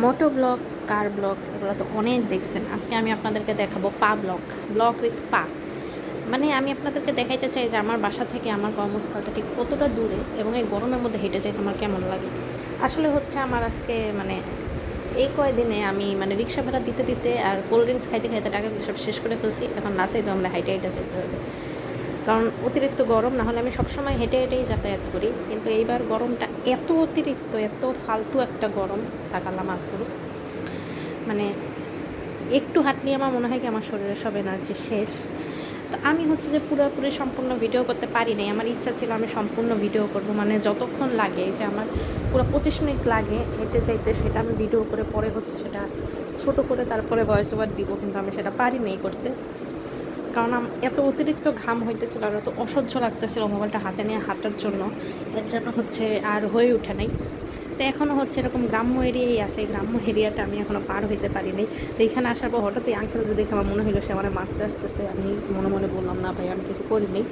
মোটো blog, কার blog এগুলো তো অনেক দেখছেন। আজকে আমি আপনাদেরকে দেখাবো পা ব্লগ, ব্লগ উইথ পা। মানে আমি আপনাদেরকে দেখাইতে চাই যে আমার বাসা থেকে আমার কর্মস্থলটা ঠিক কতটা দূরে এবং এই গরমের মধ্যে হেঁটে যেতে আমার কেমন লাগে। আসলে হচ্ছে আমার আজকে মানে এই কয়দিনে আমি মানে রিক্সা ভাড়া দিতে দিতে আর কোল্ড ড্রিঙ্কস খাইতে খাইতে টাকাগুলো সব শেষ করে ফেলছি। এখন লাস্টে তো আমরা হাইটে হাইটে যেতে হবে, কারণ অতিরিক্ত গরম। না হলে আমি সবসময় হেঁটে হেঁটেই যাতায়াত করি, কিন্তু এইবার গরমটা এত অতিরিক্ত, এত ফালতু একটা গরম, থাকাল্লা মাফ করুক। মানে একটু হাঁটলে আমার মনে হয় কি আমার শরীরে সব এনার্জি শেষ। তো আমি হচ্ছে যে পুরোপুরি সম্পূর্ণ ভিডিও করতে পারি নাই। আমার ইচ্ছা ছিল আমি সম্পূর্ণ ভিডিও করব, মানে যতক্ষণ লাগে, যে আমার পুরো 25 মিনিট লাগে হেঁটে যাইতে, সেটা আমি ভিডিও করে পরে হচ্ছে সেটা ছোট করে তারপরে ভয়েস ওভার দিব, কিন্তু আমি সেটা পারি নাই করতে। কারণ এত অতিরিক্ত ঘাম হইতেছিল আর এত অসহ্য লাগতেছিল মোবাইলটা হাতে নিয়ে হাঁটার জন্য, এর জন্য হচ্ছে আর হয়ে ওঠে নাই। তো এখনও হচ্ছে এরকম গ্রাম্য এরিয়াই আছে, এই গ্রাম্য এরিয়াটা আমি এখনও পার হইতে পারিনি। তো এইখানে আসার পর হঠাৎ এই আঙ্কেল দেখে আমার মনে হলো সে আমার মারতে আসতেছে। আমি মনে মনে বললাম, না ভাই, আমি কিছু করিনি।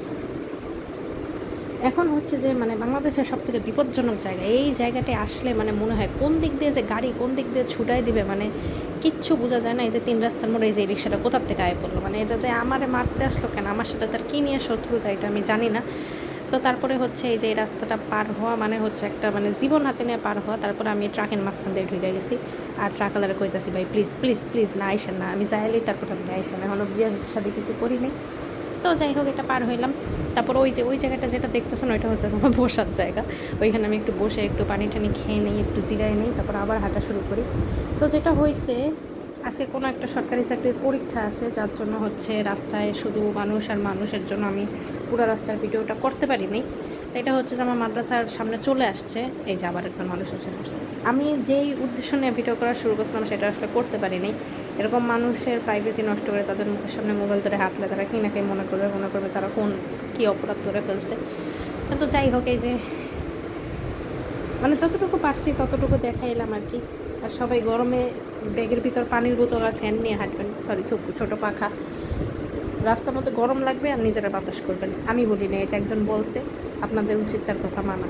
এখন হচ্ছে যে মানে বাংলাদেশের সবথেকে বিপজ্জনক জায়গা, এই জায়গাটায় আসলে মানে মনে হয় কোন দিক দিয়ে যে গাড়ি কোন দিক দিয়ে ছুটাই দিবে, মানে কিচ্ছু বোঝা যায় না। এই যে 3 রাস্তার মোড়ে এই যে রিক্সাটা কোথার থেকে আয় পড়লো, মানে এটা যে আমারে মারতে আসলো কেন, আমার সাথে তার কী নিয়ে শত্রুতা, এটা আমি জানি না। তো তারপরে হচ্ছে এই যে এই রাস্তাটা পার হওয়া মানে হচ্ছে একটা মানে জীবন হাতে নিয়ে পার হওয়া। তারপরে আমি ট্রাকের মাঝখান দিয়ে ঢুকে গেছি আর ট্রাকওয়ালারে কইতাছি, ভাই প্লিজ প্লিজ প্লিজ না আইসেন না, আমি যাইলেই তারপর আপনি আইসেন, এখনও বিয়ের সাথে কিছু করিনি। তো যাই হোক, এটা পার হইলাম। তারপর ওই জায়গাটা যেটা দেখতেছেন ওইটা হচ্ছে আমার বসার জায়গা। ওইখানে আমি একটু বসে একটু পানি টানি খেয়ে নিই, একটু জিরাই নিই, তারপর আবার হাঁটা শুরু করি। তো যেটা হয়েছে, আজকে কোনো একটা সরকারি চাকরির পরীক্ষা আছে, যার জন্য হচ্ছে রাস্তায় শুধু মানুষ আর মানুষের জন্য আমি পুরো রাস্তার ভিডিওটা করতে পারিনি। এটা হচ্ছে যে আমার মাদ্রাসার সামনে চলে আসছে, এই যে আবার একজন মানুষ এসে পড়ছে। আমি যেই উদ্দেশ্য নিয়ে ভিডিও করা শুরু করছিলাম সেটা আসলে করতে পারিনি। এরকম মানুষের প্রাইভেসি নষ্ট করে তাদের মুখের সামনে মোবাইল ধরে হাঁটলে তারা কী না কী মনে করবে তারা কী অপরাধ করে ফেলছে। কিন্তু যাই হোক, এই যে মানে যতটুকু পারছি ততটুকু দেখাইলাম আর কি। আর সবাই গরমে ব্যাগের ভিতর পানির বোতল আর ফ্যান নিয়ে হাঁটবেন, সরি ছোটো পাখা। রাস্তার মধ্যে গরম লাগবে আর নিজেরা বাতাস করবেন। আমি বলি না, এটা একজন বলছে, আপনাদের উচিত তার কথা মানা।